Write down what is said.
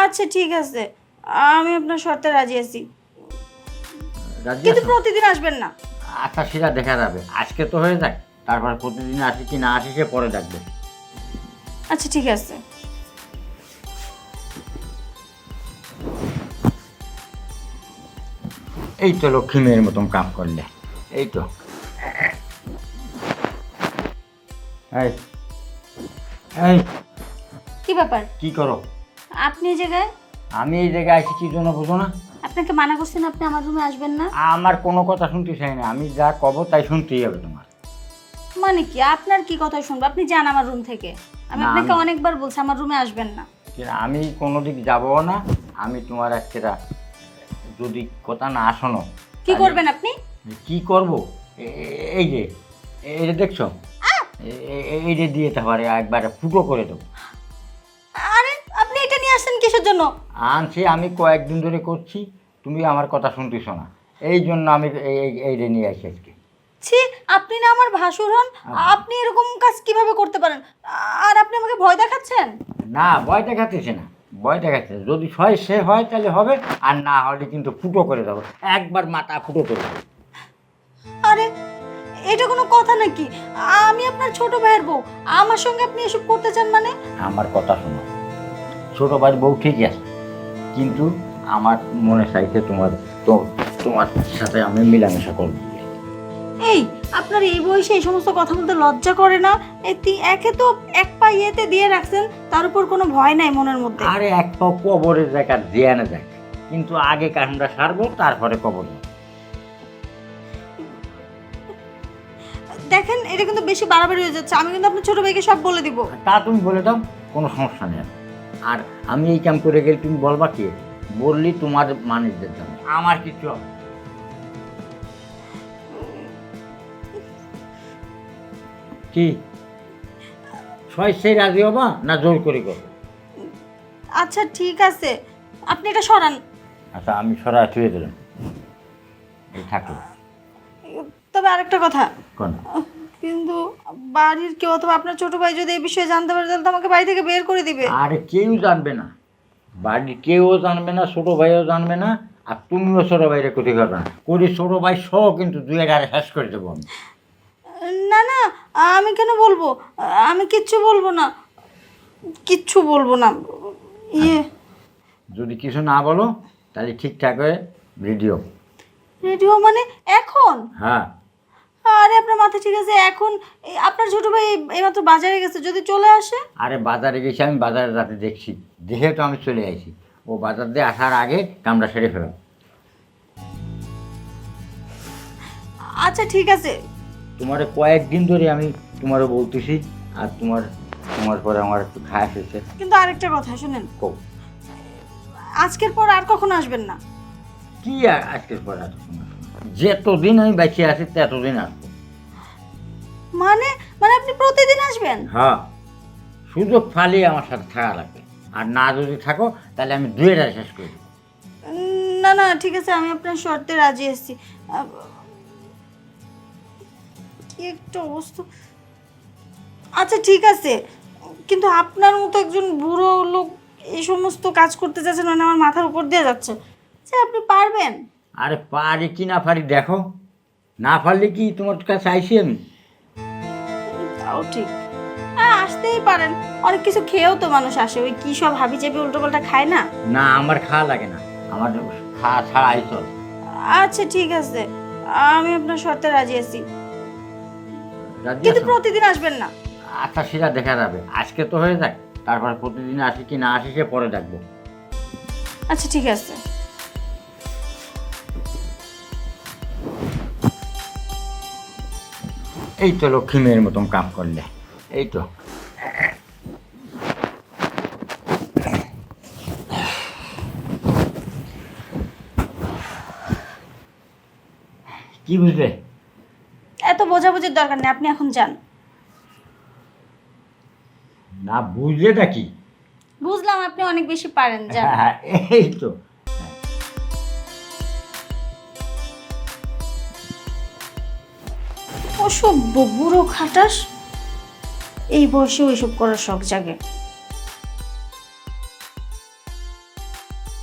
আচ্ছা ঠিক আছে, আমি আপনার শর্তে রাজি আছি, রাজি কিন্তু আছো? প্রতিদিন আসবেন না। আচ্ছা সেটা দেখা যাবে, আজকে তো হয়ে যাক, তারপর প্রতিদিন আসি কি না আসি সে পরে দেখবে। আচ্ছা ঠিক আছে। এই তো লক্ষ্মী মেয়ের মতন কাম করলে, এই তো। এই এই কি ব্যাপার? কি করো? আপনি এই জায়গায়? আমি এই জায়গায় আছি কি জন্য বুঝো না? আপনাকে মানা করছেন আপনি আমার রুমে আসবেন না। আমার কোনো কথা শুনতে চাই না, আমি যা কব তাই শুনতেই হবে তোমার। মানে কি আপনার কি কথা শুনবো? আপনি যান আমার রুম থেকে। আমি না, আপনাকে আমি- অনেকবার বলছি আমার রুমে আসবেন না। আমি কোনো দিক যাবো না, আমি তোমার একটা যদি কথা না শোনো। কি তাহলে- করবেন আপনি? কি করব? এই যে এই যে দেখছো, এই যে দিয়ে পারে একবারে ফুটো করে দেবো। আরে আপনি এটা নিয়ে আসছেন কিসের জন্য? আনছি, আমি কয়েকদিন ধরে করছি, তুমি আমার কথা শুনতেছো না, এই জন্য আমি এই যে নিয়ে আসি আজকে। ছি, আপনি না আমার ভাসুর হন, আপনি এরকম কাজ কিভাবে করতে পারেন? আর আপনি আমাকে ভয় দেখাচ্ছেন? না, ভয় দেখাতেছে না, ভয় দেখাচ্ছে যদি হয় সে হয় তাহলে হবে, আর না হলে কিন্তু ফুটো করে দেবো, একবার মাথা ফুটো করে দেবো। আরে এটা কোনো কথা নাকি? আমি আপনার ছোট ভাইয়ের বউ, আমার সঙ্গে আপনি এসব করতে চান মানে? আমার কথা শোনো, ছোট ভাই বউ ঠিকই আছে, কিন্তু আমার মনে চাইছে তোমার সাথে আমি মিলামেশা করবো। এই আপনার এই বয়সে এই সমস্ত কথা বলতে লজ্জা করে না? একে তো এক পা ইয়েতে দিয়ে রাখছেন, তার উপর কোনো ভয় নাই মনের মধ্যে। আরে এক পাও কবরের জায়গা জিয়ানে যায়, কিন্তু আগে কামটা সারবো তারপরে কবর যাবো। দেখেন এটা কিন্তু বেশি বাড়াবাড়ি হয়ে যাচ্ছে, আমি কিন্তু আপনার ছোট ভাইকে সব বলে দিব। তা তুমি বলে দাও, কোনো সমস্যা নেই। আর আমি এই কাম করে গেলে তুমি বলবা কি? বললি তোমার মানুষদের জন্য, আমার কিছু হবে না। কি ছয় রাজি হবা না জোর করে করবো? আচ্ছা ঠিক আছে, আপনি এটা সরান। আচ্ছা আমি সরাই ছুঁয়ে দিলাম, এই থাকলো। তবে আরেকটা কথা, কোন? কিন্তু বাড়ির কেউ অথবা আপনার ছোট ভাই যদি এই বিষয়ে জানতে পারে তাহলে তো আমাকে বাড়ি থেকে বের করে দিবে। আরে কেউ জানবে না, বাড়ির কেউ জানবে না, ছোট ভাইও জানবে না, আর তুমিও ছোট ভাইরে ক্ষতি করবে না, করি ছোট ভাই সহ কিন্তু দুই আড়ে শেষ করে দেবো আমি। না না, আমি কেন বলবো? আমি কিচ্ছু বলবো না, কিচ্ছু বলবো না। ইয়ে, যদি কিছু না বলো তাহলে ঠিকঠাক হয়ে ভিডিও। রেডিও মানে এখন? হ্যাঁ, আরে আপনার মাথা ঠিক আছে? এখন আপনার ছোট ভাই এইমাত্র বাজারে গেছে, যদি চলে আসে? আরে বাজারে গেছি, আমি বাজারে রাতে দেখছি, দেখে তো আমি চলে আইছি, ও বাজার দিয়ে আসার আগে কামটা সেরে ফেলাম। আচ্ছা ঠিক আছে। তোমার কয়েকদিন ধরে আমি তোমারও বলতেছি, আর তোমার পরে আমার একটু খায় ফেলছে। কিন্তু আরেকটা কথা শুনেন, কও। আজকের পর আর কখনো আসবেন না। কি আর আজকের পর আর যতদিন আমি বেঁচে আছি ততদিন আসবো। মানে মানে আপনি প্রতিদিন আসবেন? হ্যাঁ, সুযোগ ফালিয়ে আমার সাথে থাকা লাগবে, আর না যদি থাকো তাহলে আমি দুয়েটা শেষ করে দেবো। না না ঠিক আছে, আমি আপনার শর্তে রাজি আছি। কি একটা অবস্থা। আচ্ছা ঠিক আছে, কিন্তু আপনার মতো একজন বুড়ো লোক এই সমস্ত কাজ করতে চাচ্ছেন মানে আমার মাথার উপর দিয়ে যাচ্ছে। আচ্ছা আপনি পারবেন? আরে পারি কি না পারি দেখো, না পারলে কি তোমার কাছে আইসি আমি? তাও ঠিক, হ্যাঁ আসতেই পারেন। অনেক কিছু খেয়েও তো মানুষ আসে, ওই কি সব হাবি চেপে উল্টো পাল্টা খায় না। না, আমার খাওয়া লাগে না, আমার খাওয়া ছাড়া আইসল। আচ্ছা ঠিক আছে, আমি আপনার শর্তে রাজি আছি, রাজি কিন্তু আছো? প্রতিদিন আসবেন না। আচ্ছা সেটা দেখা যাবে, আজকে তো হয়ে যাক, তারপর প্রতিদিন আসি কি না আসি সে পরে দেখবো। আচ্ছা ঠিক আছে। এই তো লক্ষ্মী মেয়ের মতন কাম করলে, এই তো। কি বুঝলে? এত বোঝাবুঝির দরকার নেই, আপনি এখন যান। না বুঝলেটা কি? বুঝলাম আপনি অনেক বেশি পারেন, যান। হ্যাঁ, এই তো। অসভ্য বুড়ো খাটাস, এই বয়সে ওইসব করার শখ জাগে।